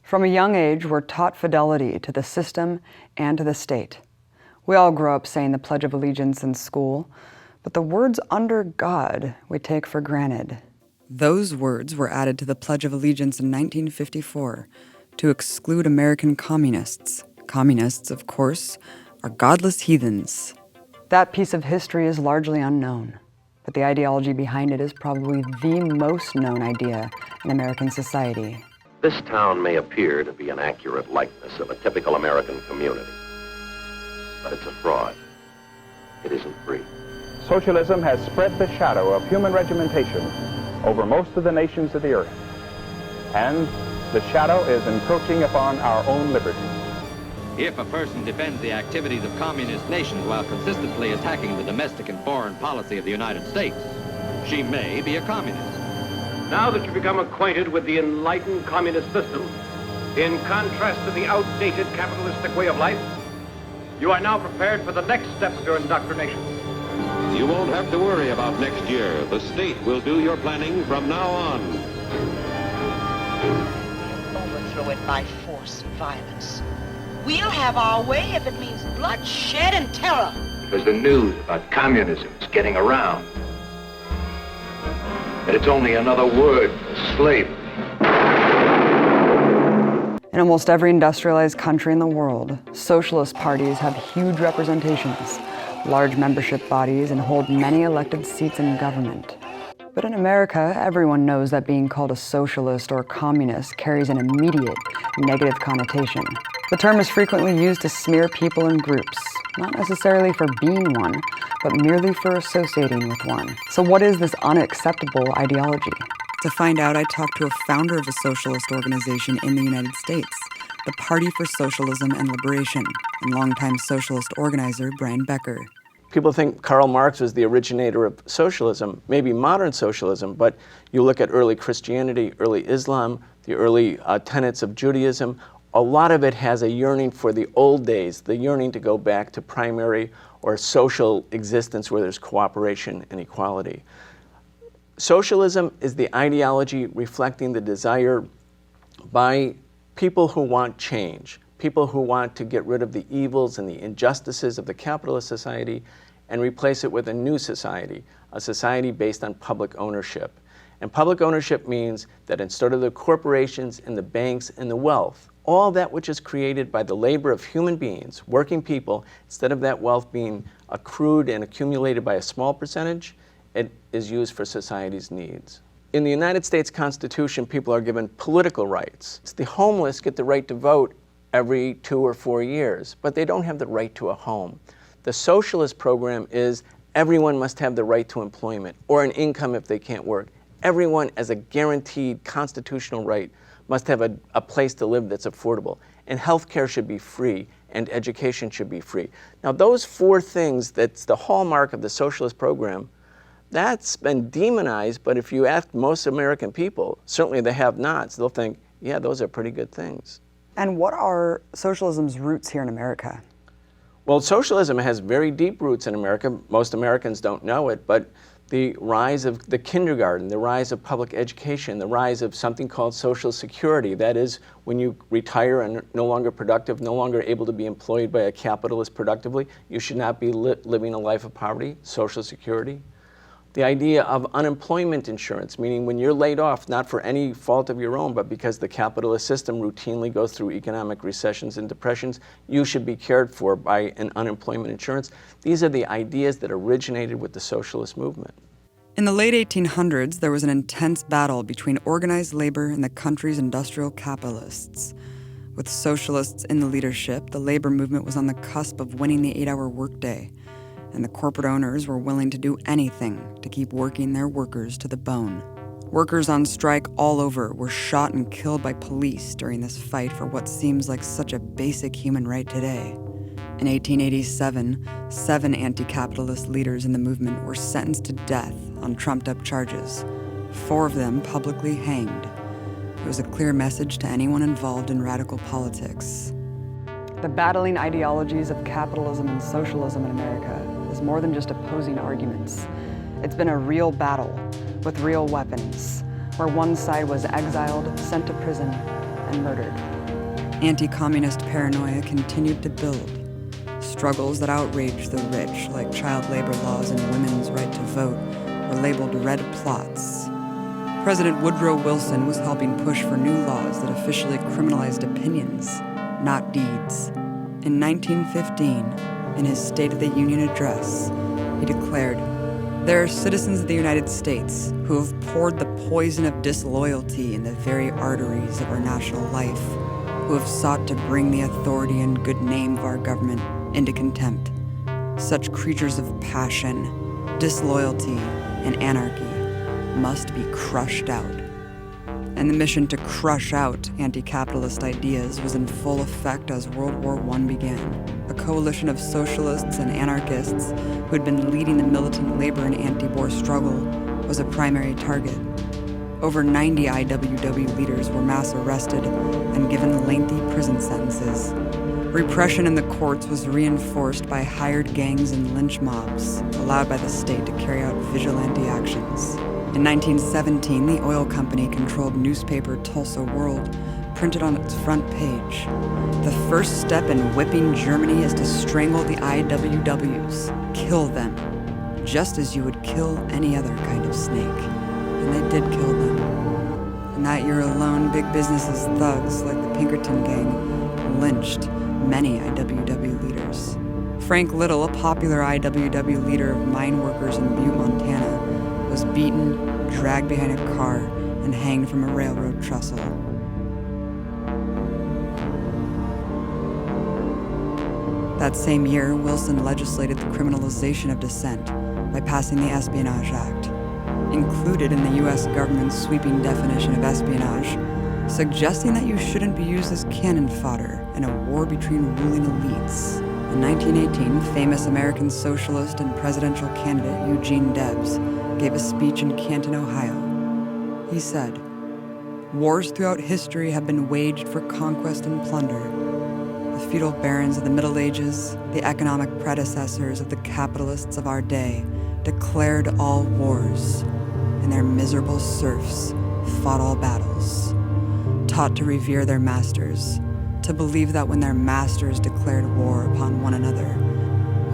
From a young age, we're taught fidelity to the system and to the state. We all grow up saying the Pledge of Allegiance in school, but the words "under God" we take for granted. Those words were added to the Pledge of Allegiance in 1954 to exclude American communists. Communists, of course, are godless heathens. That piece of history is largely unknown, but the ideology behind it is probably the most known idea in American society. This town may appear to be an accurate likeness of a typical American community, but it's a fraud. It isn't free. Socialism has spread the shadow of human regimentation over most of the nations of the earth, and the shadow is encroaching upon our own liberty. If a person defends the activities of communist nations while consistently attacking the domestic and foreign policy of the United States, she may be a communist. Now that you've become acquainted with the enlightened communist system, in contrast to the outdated capitalistic way of life, you are now prepared for the next step of your indoctrination. You won't have to worry about next year. The state will do your planning from now on. Overthrow it by force and violence. We'll have our way if it means bloodshed and terror. Because the news about communism is getting around. That it's only another word for slavery. In almost every industrialized country in the world, socialist parties have huge representations, large membership bodies, and hold many elected seats in government. But in America, everyone knows that being called a socialist or communist carries an immediate negative connotation. The term is frequently used to smear people in groups, not necessarily for being one, but merely for associating with one. So what is this unacceptable ideology? To find out, I talked to a founder of a socialist organization in the United States, the Party for Socialism and Liberation, and longtime socialist organizer Brian Becker. People think Karl Marx was the originator of socialism, maybe modern socialism, but you look at early Christianity, early Islam, the early tenets of Judaism, a lot of it has a yearning for the old days, the yearning to go back to primary or social existence where there's cooperation and equality. Socialism is the ideology reflecting the desire by people who want change, people who want to get rid of the evils and the injustices of the capitalist society and replace it with a new society, a society based on public ownership. And public ownership means that instead of the corporations and the banks and the wealth, all that which is created by the labor of human beings, working people, instead of that wealth being accrued and accumulated by a small percentage, it is used for society's needs. In the United States Constitution, people are given political rights. The homeless get the right to vote every 2 or 4 years, but they don't have the right to a home. The socialist program is everyone must have the right to employment or an income if they can't work. Everyone, as a guaranteed constitutional right, must have a place to live that's affordable. And health care should be free, and education should be free. Now, those 4 things, that's the hallmark of the socialist program, that's been demonized, but if you ask most American people, certainly the have-nots, they'll think, yeah, those are pretty good things. And what are socialism's roots here in America? Well, socialism has very deep roots in America. Most Americans don't know it, but the rise of the kindergarten, the rise of public education, the rise of something called Social Security. That is, when you retire and are no longer productive, no longer able to be employed by a capitalist productively, you should not be living a life of poverty, Social Security. The idea of unemployment insurance, meaning when you're laid off, not for any fault of your own, but because the capitalist system routinely goes through economic recessions and depressions, you should be cared for by an unemployment insurance. These are the ideas that originated with the socialist movement. In the late 1800s, there was an intense battle between organized labor and the country's industrial capitalists. With socialists in the leadership, the labor movement was on the cusp of winning the 8-hour workday, and the corporate owners were willing to do anything to keep working their workers to the bone. Workers on strike all over were shot and killed by police during this fight for what seems like such a basic human right today. In 1887, 7 anti-capitalist leaders in the movement were sentenced to death on trumped-up charges, 4 of them publicly hanged. It was a clear message to anyone involved in radical politics. The battling ideologies of capitalism and socialism in America is more than just opposing arguments. It's been a real battle with real weapons, where one side was exiled, sent to prison, and murdered. Anti-communist paranoia continued to build. Struggles that outraged the rich, like child labor laws and women's right to vote, were labeled red plots. President Woodrow Wilson was helping push for new laws that officially criminalized opinions, not deeds. In 1915, in his State of the Union address, he declared, "There are citizens of the United States who have poured the poison of disloyalty in the very arteries of our national life, who have sought to bring the authority and good name of our government into contempt. Such creatures of passion, disloyalty, and anarchy must be crushed out." And the mission to crush out anti-capitalist ideas was in full effect as World War I began. A coalition of socialists and anarchists who had been leading the militant labor and anti-war struggle was a primary target. Over 90 IWW leaders were mass arrested and given lengthy prison sentences. Repression in the courts was reinforced by hired gangs and lynch mobs allowed by the state to carry out vigilante actions. In 1917, the oil company-controlled newspaper Tulsa World printed on its front page, "The first step in whipping Germany is to strangle the IWWs. Kill them, just as you would kill any other kind of snake." And they did kill them. And that year alone, big business's thugs, like the Pinkerton Gang, lynched many IWW leaders. Frank Little, a popular IWW leader of mine workers in Butte, Montana, was beaten, dragged behind a car, and hanged from a railroad trestle. That same year, Wilson legislated the criminalization of dissent by passing the Espionage Act. Included in the U.S. government's sweeping definition of espionage, suggesting that you shouldn't be used as cannon fodder in a war between ruling elites. In 1918, famous American socialist and presidential candidate Eugene Debs gave a speech in Canton, Ohio. He said, "Wars throughout history have been waged for conquest and plunder. The feudal barons of the Middle Ages, the economic predecessors of the capitalists of our day, declared all wars, and their miserable serfs fought all battles, taught to revere their masters, to believe that when their masters declared war upon one another,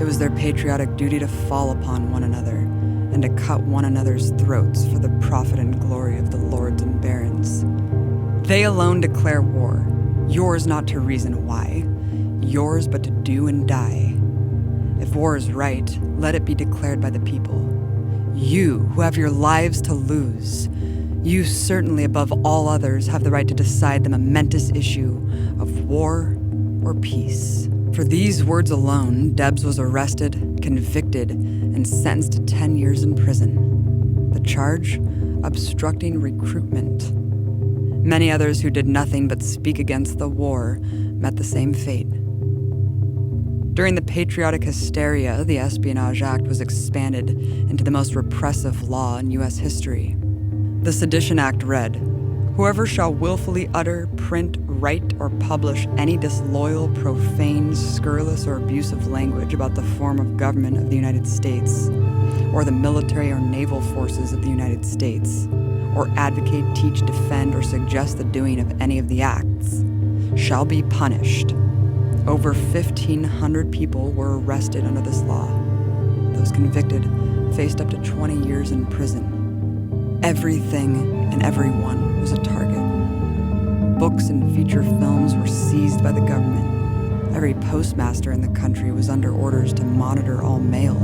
it was their patriotic duty to fall upon one another and to cut one another's throats for the profit and glory of the lords and barons. They alone declare war, yours not to reason why, yours but to do and die. If war is right, let it be declared by the people. You, who have your lives to lose, you certainly above all others have the right to decide the momentous issue of war or peace." For these words alone, Debs was arrested, convicted, and sentenced to 10 years in prison. The charge? Obstructing recruitment. Many others who did nothing but speak against the war met the same fate. During the patriotic hysteria, the Espionage Act was expanded into the most repressive law in U.S. history. The Sedition Act read, "Whoever shall willfully utter, print, write, or publish any disloyal, profane, scurrilous, or abusive language about the form of government of the United States, or the military or naval forces of the United States, or advocate, teach, defend, or suggest the doing of any of the acts, shall be punished." Over 1,500 people were arrested under this law. Those convicted faced up to 20 years in prison. Everything and everyone was a target. Books and feature films were seized by the government. Every postmaster in the country was under orders to monitor all mail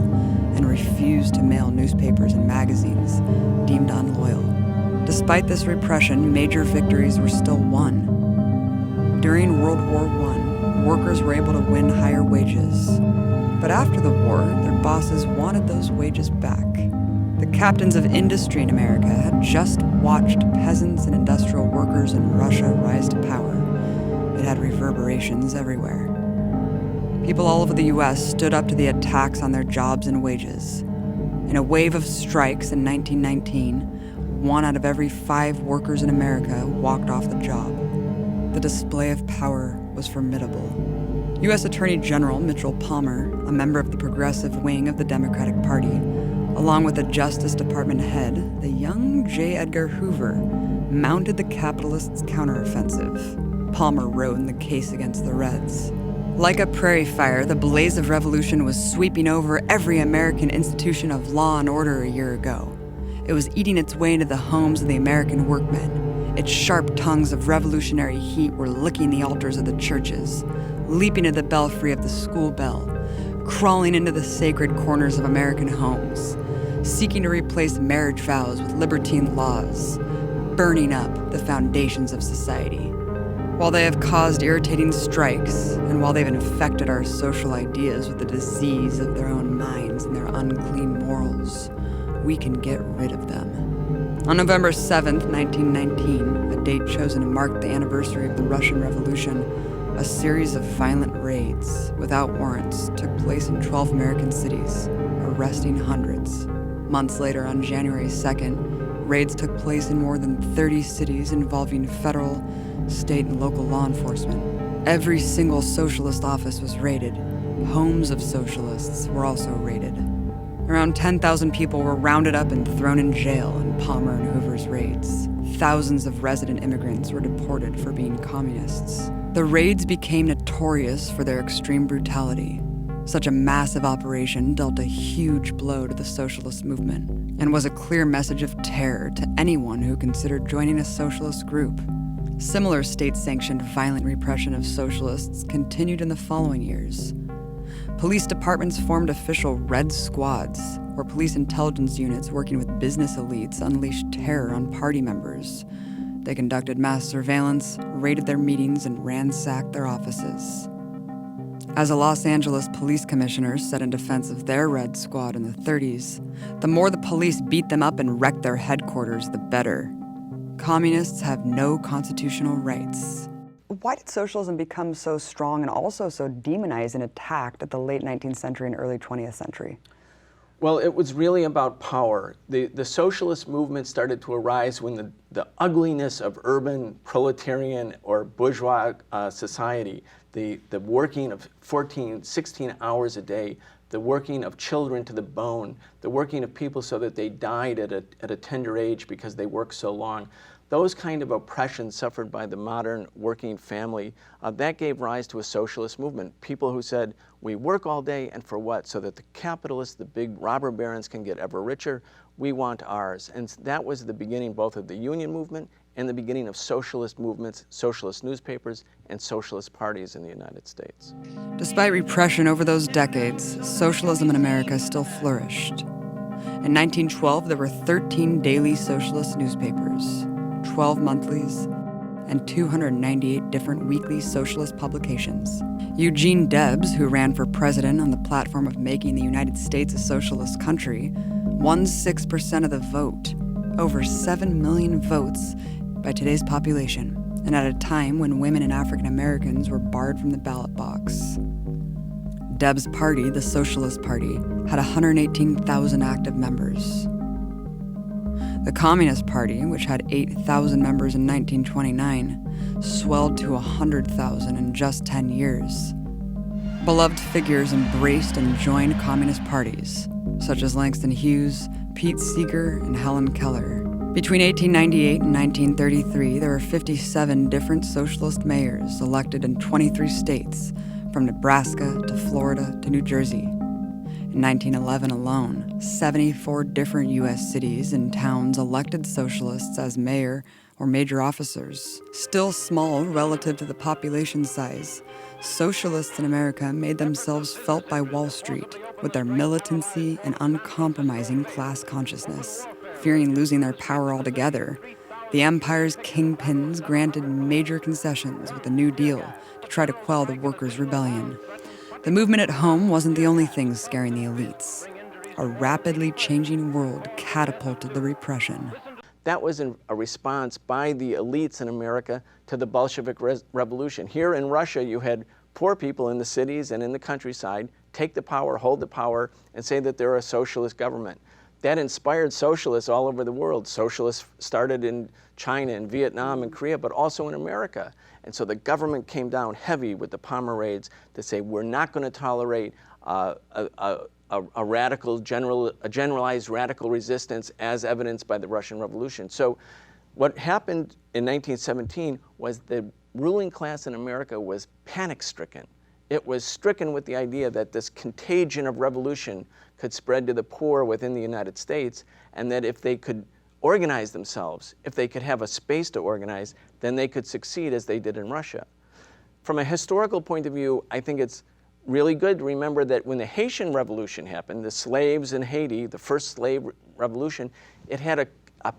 and refuse to mail newspapers and magazines deemed unloyal. Despite this repression, major victories were still won. During World War I, workers were able to win higher wages. But after the war, their bosses wanted those wages back. The captains of industry in America had just watched peasants and industrial workers in Russia rise to power. It had reverberations everywhere. People all over the U.S. stood up to the attacks on their jobs and wages. In a wave of strikes in 1919, 1 out of every 5 workers in America walked off the job. The display of power was formidable. U.S. Attorney General Mitchell Palmer, a member of the progressive wing of the Democratic Party, along with the Justice Department head, the young J. Edgar Hoover, mounted the capitalists' counteroffensive. Palmer wrote in the case against the Reds. Like a prairie fire, the blaze of revolution was sweeping over every American institution of law and order a year ago. It was eating its way into the homes of the American workmen. Its sharp tongues of revolutionary heat were licking the altars of the churches, leaping at the belfry of the school bell, crawling into the sacred corners of American homes, seeking to replace marriage vows with libertine laws, burning up the foundations of society. While they have caused irritating strikes, and while they've infected our social ideas with the disease of their own minds and their unclean morals, we can get rid of them. On November 7th, 1919, a date chosen to mark the anniversary of the Russian Revolution, a series of violent raids without warrants took place in 12 American cities, arresting hundreds. Months later, on January 2nd, raids took place in more than 30 cities involving federal, state, and local law enforcement. Every single socialist office was raided. Homes of socialists were also raided. Around 10,000 people were rounded up and thrown in jail in Palmer and Hoover's raids. Thousands of resident immigrants were deported for being communists. The raids became notorious for their extreme brutality. Such a massive operation dealt a huge blow to the socialist movement and was a clear message of terror to anyone who considered joining a socialist group. Similar state-sanctioned violent repression of socialists continued in the following years. Police departments formed official Red Squads, where police intelligence units working with business elites unleashed terror on party members. They conducted mass surveillance, raided their meetings, and ransacked their offices. As a Los Angeles police commissioner said in defense of their Red Squad in the 30s, the more the police beat them up and wrecked their headquarters, the better. Communists have no constitutional rights. Why did socialism become so strong and also so demonized and attacked at the late 19th century and early 20th century? Well, it was really about power. The socialist movement started to arise when the ugliness of urban proletarian or bourgeois society, the working of 14, 16 hours a day, the working of children to the bone, the working of people so that they died at a tender age because they worked so long. Those kind of oppressions suffered by the modern working family, that gave rise to a socialist movement. People who said, we work all day, and for what? So that the capitalists, the big robber barons can get ever richer. We want ours. And that was the beginning both of the union movement and the beginning of socialist movements, socialist newspapers, and socialist parties in the United States. Despite repression over those decades, socialism in America still flourished. In 1912, there were 13 daily socialist newspapers, 12 monthlies, and 298 different weekly socialist publications. Eugene Debs, who ran for president on the platform of making the United States a socialist country, won 6% of the vote, over 7 million votes by today's population, and at a time when women and African Americans were barred from the ballot box. Debs' party, the Socialist Party, had 118,000 active members. The Communist Party, which had 8,000 members in 1929, swelled to 100,000 in just 10 years. Beloved figures embraced and joined communist parties, such as Langston Hughes, Pete Seeger, and Helen Keller. Between 1898 and 1933, there were 57 different socialist mayors elected in 23 states, from Nebraska to Florida to New Jersey. In 1911 alone, 74 different U.S. cities and towns elected socialists as mayor or major officers. Still small relative to the population size, socialists in America made themselves felt by Wall Street with their militancy and uncompromising class consciousness. Fearing losing their power altogether, the empire's kingpins granted major concessions with the New Deal to try to quell the workers' rebellion. The movement at home wasn't the only thing scaring the elites. A rapidly changing world catapulted the repression. That was a response by the elites in America to the Bolshevik Revolution. Here in Russia, you had poor people in the cities and in the countryside take the power, hold the power, and say that they're a socialist government. That inspired socialists all over the world. Socialists started in China and Vietnam and Korea, but also in America. And so the government came down heavy with the Palmer raids to say, we're not going to tolerate a generalized radical resistance as evidenced by the Russian Revolution. So What happened in 1917 was the ruling class in America was panic-stricken. It was stricken with the idea that this contagion of revolution could spread to the poor within the United States, and that if they could organize themselves, if they could have a space to organize, then they could succeed as they did in Russia. From a historical point of view, I think it's really good to remember that when the Haitian Revolution happened, the slaves in Haiti, the first slave revolution, it had a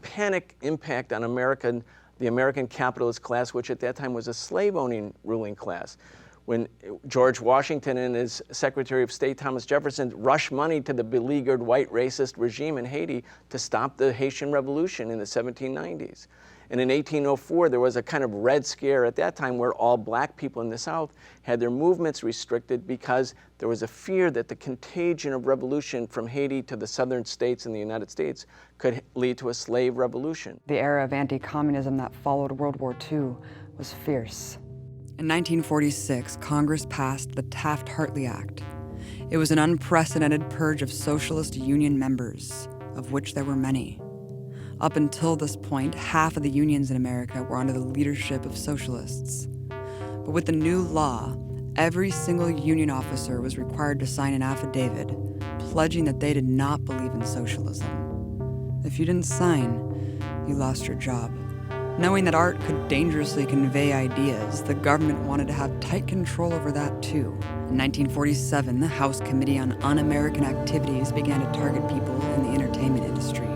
panic impact on the American capitalist class, which at that time was a slave-owning ruling class. When George Washington and his Secretary of State, Thomas Jefferson, rushed money to the beleaguered white racist regime in Haiti to stop the Haitian Revolution in the 1790s. And in 1804, there was a kind of Red Scare at that time where all black people in the South had their movements restricted because there was a fear that the contagion of revolution from Haiti to the southern states in the United States could lead to a slave revolution. The era of anti-communism that followed World War II was fierce. In 1946, Congress passed the Taft-Hartley Act. It was an unprecedented purge of socialist union members, of which there were many. Up until this point, half of the unions in America were under the leadership of socialists. But with the new law, every single union officer was required to sign an affidavit pledging that they did not believe in socialism. If you didn't sign, you lost your job. Knowing that art could dangerously convey ideas, the government wanted to have tight control over that too. In 1947, the House Committee on Un-American Activities began to target people in the entertainment industry.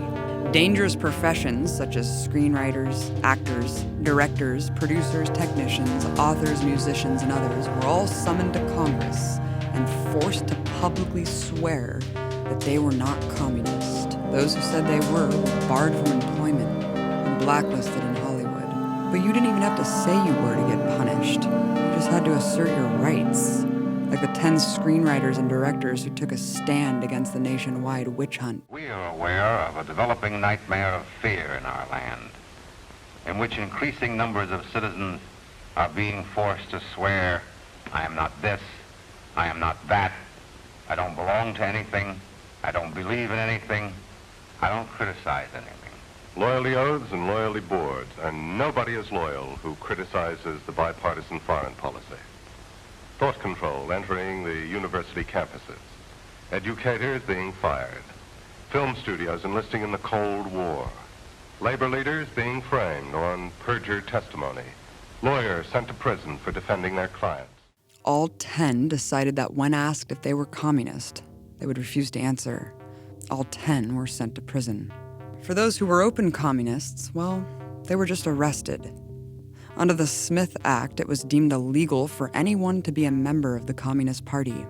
Dangerous professions such as screenwriters, actors, directors, producers, technicians, authors, musicians, and others were all summoned to Congress and forced to publicly swear that they were not communist. Those who said they were barred from employment and blacklisted in Hollywood. But you didn't even have to say you were to get punished. You just had to assert your rights, like the 10 screenwriters and directors who took a stand against the nationwide witch hunt. We are aware of a developing nightmare of fear in our land, in which increasing numbers of citizens are being forced to swear, I am not this, I am not that, I don't belong to anything, I don't believe in anything, I don't criticize anything. Loyalty oaths and loyalty boards, and nobody is loyal who criticizes the bipartisan foreign policy. Thought control entering the university campuses, educators being fired, film studios enlisting in the Cold War, labor leaders being framed on perjured testimony, lawyers sent to prison for defending their clients. All 10 decided that when asked if they were communist, they would refuse to answer. All 10 were sent to prison. For those who were open communists, well, they were just arrested. Under the Smith Act, it was deemed illegal for anyone to be a member of the Communist Party.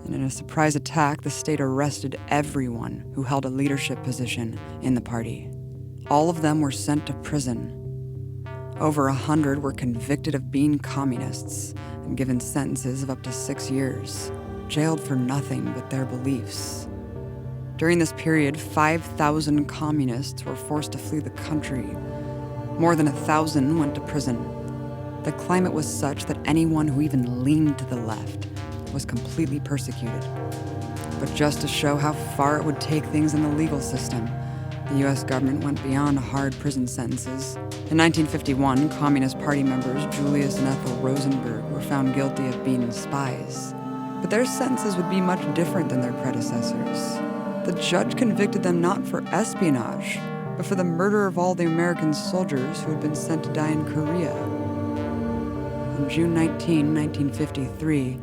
And in a surprise attack, the state arrested everyone who held a leadership position in the party. All of them were sent to prison. Over 100 were convicted of being communists and given sentences of up to 6 years, jailed for nothing but their beliefs. During this period, 5,000 communists were forced to flee the country. More than 1,000 went to prison. The climate was such that anyone who even leaned to the left was completely persecuted. But just to show how far it would take things in the legal system, the U.S. government went beyond hard prison sentences. In 1951, Communist Party members Julius and Ethel Rosenberg were found guilty of being spies. But their sentences would be much different than their predecessors. The judge convicted them not for espionage, but for the murder of all the American soldiers who had been sent to die in Korea. On June 19, 1953,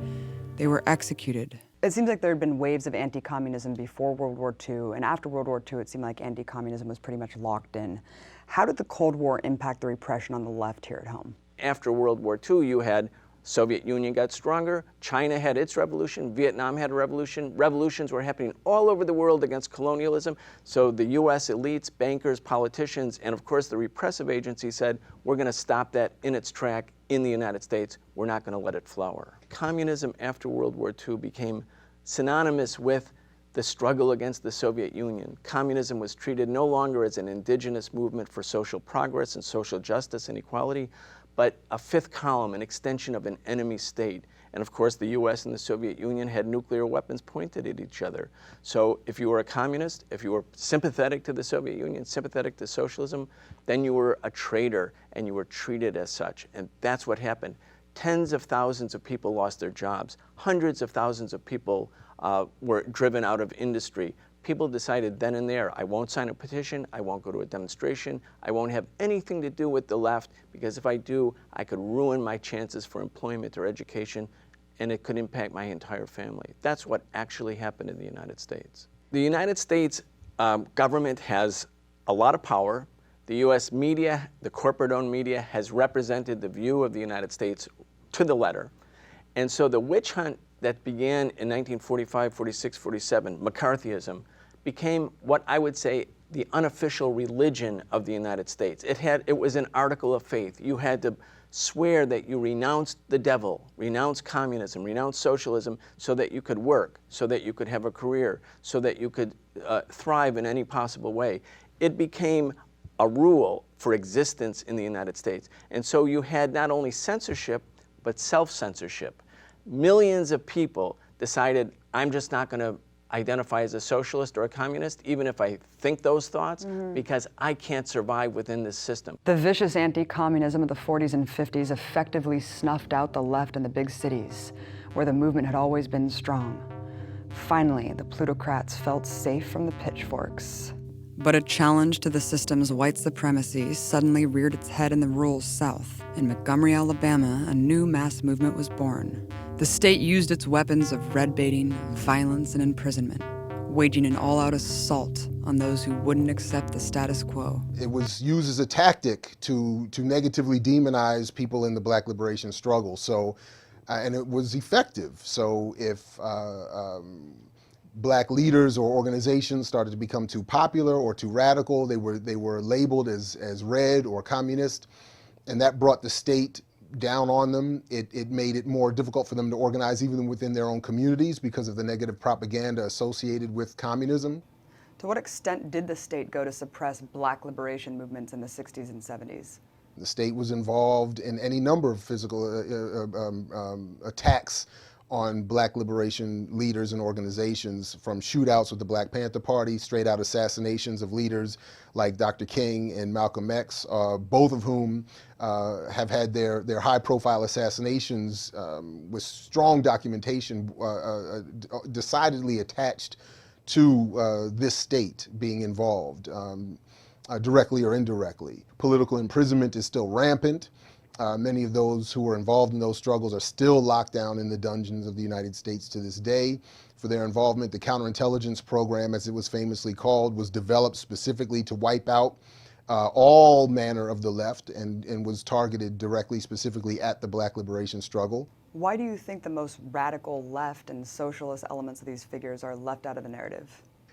they were executed. It seems like there had been waves of anti-communism before World War II, and after World War II, it seemed like anti-communism was pretty much locked in. How did the Cold War impact the repression on the left here at home? After World War II, you had Soviet Union got stronger, China had its revolution, Vietnam had a revolution. Revolutions were happening all over the world against colonialism. So the US elites, bankers, politicians, and of course the repressive agency said, we're going to stop that in its track in the United States. We're not going to let it flower. Communism after World War II became synonymous with the struggle against the Soviet Union. Communism was treated no longer as an indigenous movement for social progress and social justice and equality, but a fifth column, an extension of an enemy state. And of course, the US and the Soviet Union had nuclear weapons pointed at each other. So if you were a communist, if you were sympathetic to the Soviet Union, sympathetic to socialism, then you were a traitor and you were treated as such. And that's what happened. Tens of thousands of people lost their jobs. Hundreds of thousands of people were driven out of industry. People decided then and there, I won't sign a petition, I won't go to a demonstration, I won't have anything to do with the left, because if I do, I could ruin my chances for employment or education, and it could impact my entire family. That's what actually happened in the United States. The United States government has a lot of power. The US media, the corporate-owned media, has represented the view of the United States to the letter. And so the witch hunt that began in 1945, 46, 47, McCarthyism, became what I would say the unofficial religion of the United States. It was an article of faith. You had to swear that you renounced the devil, renounce communism, renounce socialism, so that you could work, so that you could have a career, so that you could thrive in any possible way. It became a rule for existence in the United States. And so you had not only censorship, but self-censorship. Millions of people decided, I'm just not going to identify as a socialist or a communist, even if I think those thoughts, because I can't survive within this system. The vicious anti-communism of the 40s and 50s effectively snuffed out the left in the big cities, where the movement had always been strong. Finally, the plutocrats felt safe from the pitchforks. But a challenge to the system's white supremacy suddenly reared its head in the rural South. In Montgomery, Alabama, a new mass movement was born. The state used its weapons of red baiting, violence, and imprisonment, waging an all-out assault on those who wouldn't accept the status quo. It was used as a tactic to negatively demonize people in the Black liberation struggle. So, and it was effective. So if Black leaders or organizations started to become too popular or too radical, they were labeled as red or communist, and that brought the state down on them. It made it more difficult for them to organize even within their own communities because of the negative propaganda associated with communism. To what extent did the state go to suppress Black liberation movements in the 60s and 70s? The state was involved in any number of physical attacks on Black liberation leaders and organizations, from shootouts with the Black Panther Party, straight out assassinations of leaders like Dr. King and Malcolm X, both of whom have had their high-profile assassinations with strong documentation decidedly attached to this state being involved, directly or indirectly. Political imprisonment is still rampant. Many of those who were involved in those struggles are still locked down in the dungeons of the United States to this day for their involvement. The Counterintelligence Program, as it was famously called, was developed specifically to wipe out all manner of the left and was targeted directly, specifically at the Black liberation struggle. Why do you think the most radical left and socialist elements of these figures are left out of the narrative?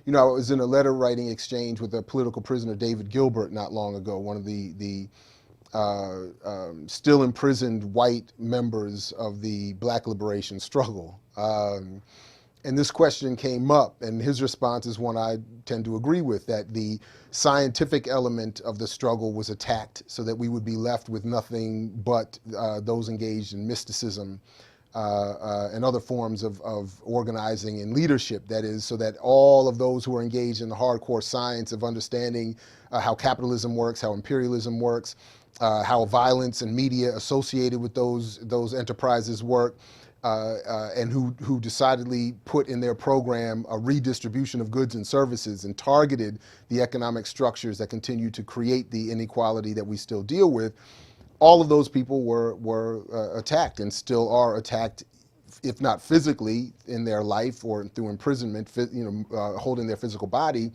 You know, I was in a letter writing exchange with a political prisoner, David Gilbert, not long ago, one of the still imprisoned white members of the Black liberation struggle. And this question came up, and his response is one I tend to agree with, that the scientific element of the struggle was attacked so that we would be left with nothing but those engaged in mysticism and other forms of organizing and leadership. That is, so that all of those who are engaged in the hardcore science of understanding how capitalism works, how imperialism works, how violence and media associated with those enterprises work, and who decidedly put in their program a redistribution of goods and services and targeted the economic structures that continue to create the inequality that we still deal with. All of those people were attacked and still are attacked, if not physically in their life or through imprisonment, holding their physical body.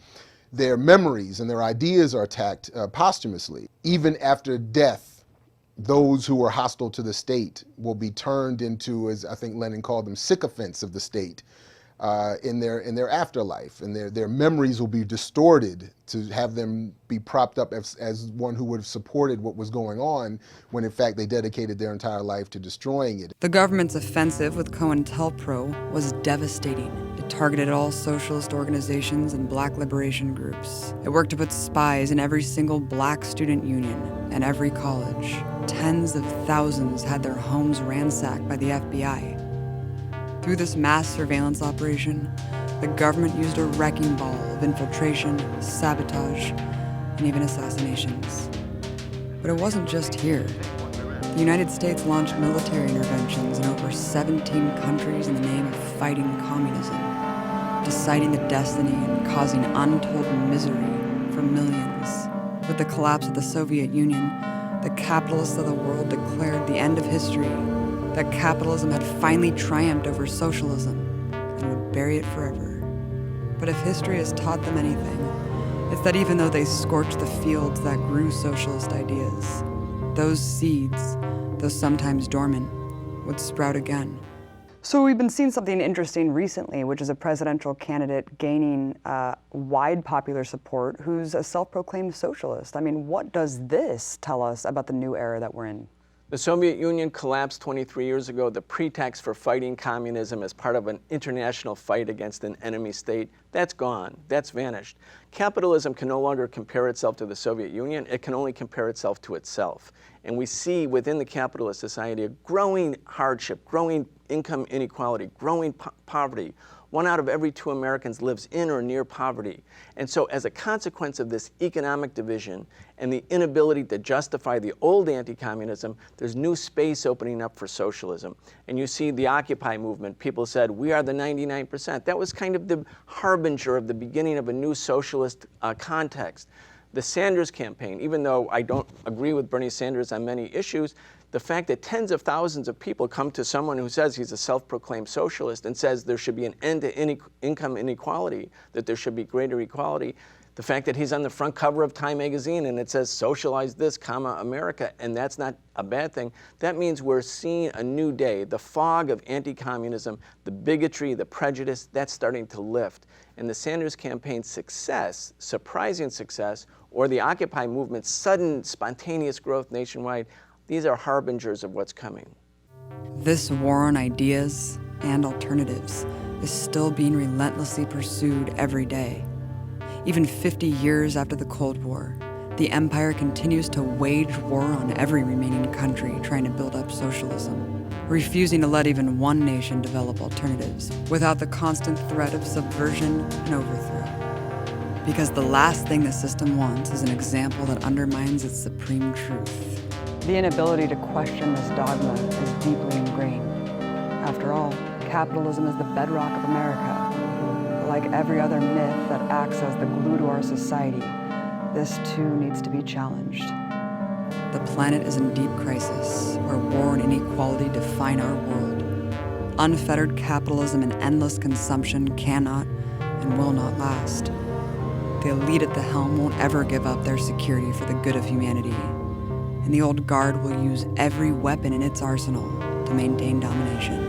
Their memories and their ideas are attacked posthumously. Even after death, those who are hostile to the state will be turned into, as I think Lenin called them, sycophants of the state in their afterlife, and their memories will be distorted to have them be propped up as one who would have supported what was going on, when in fact they dedicated their entire life to destroying it. The government's offensive with COINTELPRO was devastating. It targeted all socialist organizations and Black liberation groups. It worked to put spies in every single Black student union and every college. Tens of thousands had their homes ransacked by the FBI. Through this mass surveillance operation, the government used a wrecking ball of infiltration, sabotage, and even assassinations. But it wasn't just here. The United States launched military interventions in over 17 countries in the name of fighting communism, deciding the destiny and causing untold misery for millions. With the collapse of the Soviet Union, the capitalists of the world declared the end of history, that capitalism had finally triumphed over socialism and would bury it forever. But if history has taught them anything, it's that even though they scorched the fields that grew socialist ideas, those seeds, though sometimes dormant, would sprout again. So we've been seeing something interesting recently, which is a presidential candidate gaining wide popular support who's a self-proclaimed socialist. I mean, what does this tell us about the new era that we're in? The Soviet Union collapsed 23 years ago. The pretext for fighting communism as part of an international fight against an enemy state, that's gone, that's vanished. Capitalism can no longer compare itself to the Soviet Union. It can only compare itself to itself. And we see within the capitalist society a growing hardship, growing income inequality, growing poverty. 1 out of every 2 Americans lives in or near poverty. And so as a consequence of this economic division and the inability to justify the old anti-communism, there's new space opening up for socialism. And you see the Occupy movement, people said, we are the 99%. That was kind of the harbinger of the beginning of a new socialist context. The Sanders campaign, even though I don't agree with Bernie Sanders on many issues, the fact that tens of thousands of people come to someone who says he's a self-proclaimed socialist and says there should be an end to income inequality, that there should be greater equality, the fact that he's on the front cover of Time magazine and it says socialize this, America, and that's not a bad thing, that means we're seeing a new day. The fog of anti-communism, the bigotry, the prejudice, that's starting to lift. And the Sanders campaign's success, surprising success, or the Occupy movement's sudden, spontaneous growth nationwide, these are harbingers of what's coming. This war on ideas and alternatives is still being relentlessly pursued every day. Even 50 years after the Cold War, the empire continues to wage war on every remaining country trying to build up socialism, refusing to let even one nation develop alternatives without the constant threat of subversion and overthrow. Because the last thing the system wants is an example that undermines its supreme truth. The inability to question this dogma is deeply ingrained. After all, capitalism is the bedrock of America. Like every other myth that acts as the glue to our society, this too needs to be challenged. The planet is in deep crisis, where war and inequality define our world. Unfettered capitalism and endless consumption cannot and will not last. The elite at the helm won't ever give up their security for the good of humanity. And the old guard will use every weapon in its arsenal to maintain domination.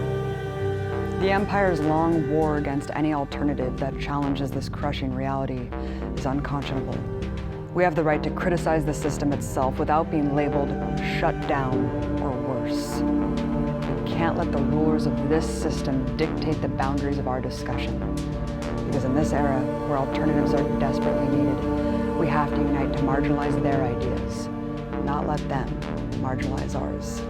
The empire's long war against any alternative that challenges this crushing reality is unconscionable. We have the right to criticize the system itself without being labeled shut down or worse. We can't let the rulers of this system dictate the boundaries of our discussion. Because in this era, where alternatives are desperately needed, we have to unite to marginalize their ideas, not let them marginalize ours.